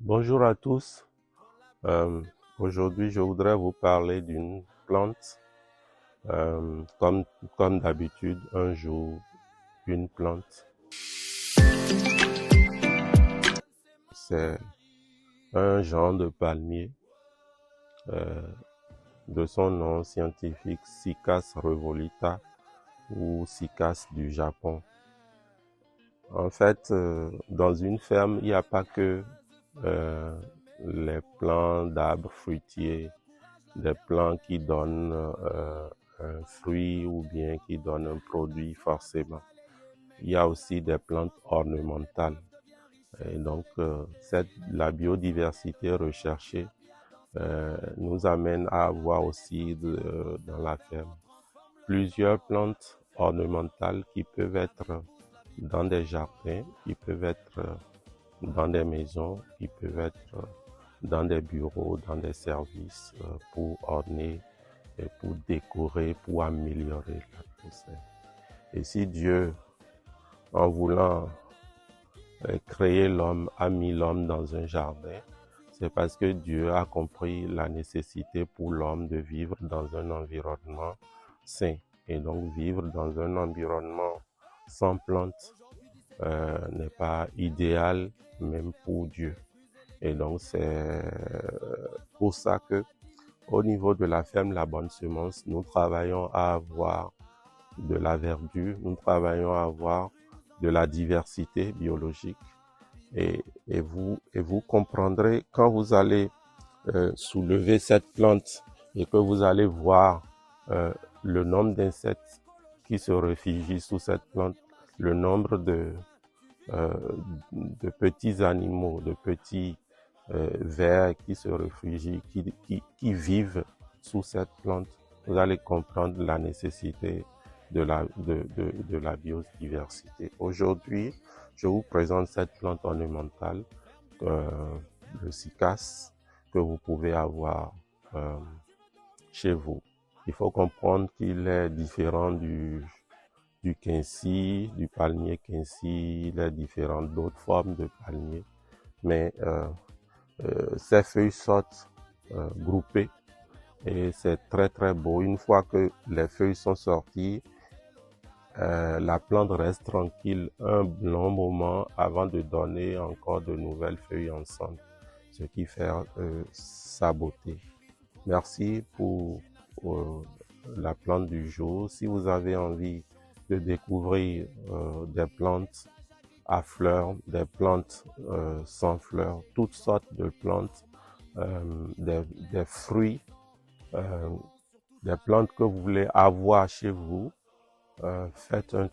Bonjour à tous. Euh, Aujourd'hui, je voudrais vous parler d'une plante. Comme d'habitude, un jour, une plante. C'est un genre de palmier euh, de son nom scientifique Cycas revolita ou Cycas du Japon. En fait, dans une ferme, il n'y a pas que les plants d'arbres fruitiers, des plants qui donnent un fruit ou bien qui donnent un produit forcément. Il y a aussi des plantes ornementales. Et donc, la biodiversité recherchée nous amène à avoir aussi dans la ferme plusieurs plantes ornementales qui peuvent être dans des jardins, qui peuvent être dans des maisons, qui peuvent être dans des bureaux, dans des services pour orner et pour décorer, pour améliorer l'atmosphère. Et si Dieu, en voulant créer l'homme, a mis l'homme dans un jardin, c'est parce que Dieu a compris la nécessité pour l'homme de vivre dans un environnement sain. Et donc vivre dans un environnement sans plantes n'est pas idéal même pour Dieu. Et donc c'est pour ça que au niveau de la ferme La Bonne Semence, nous travaillons à avoir de la verdure, nous travaillons à avoir de la diversité biologique. Et vous comprendrez quand vous allez soulever cette plante et que vous allez voir le nombre d'insectes qui se réfugient sous cette plante, le nombre de petits animaux, de petits vers qui se réfugient, qui vivent sous cette plante, vous allez comprendre la nécessité de la biodiversité. Aujourd'hui, je vous présente cette plante ornementale, le cycas, que vous pouvez avoir chez vous. Il faut comprendre qu'il est différent du quincy, du palmier quincy, il est différent d'autres formes de palmiers, mais ces feuilles sortent groupées et c'est très très beau. Une fois que les feuilles sont sorties, la plante reste tranquille un long moment avant de donner encore de nouvelles feuilles ensemble, ce qui fait sa beauté. Merci pour la plante du jour. Si vous avez envie de découvrir des plantes à fleurs, des plantes sans fleurs, toutes sortes de plantes, des fruits, des plantes que vous voulez avoir chez vous, faites un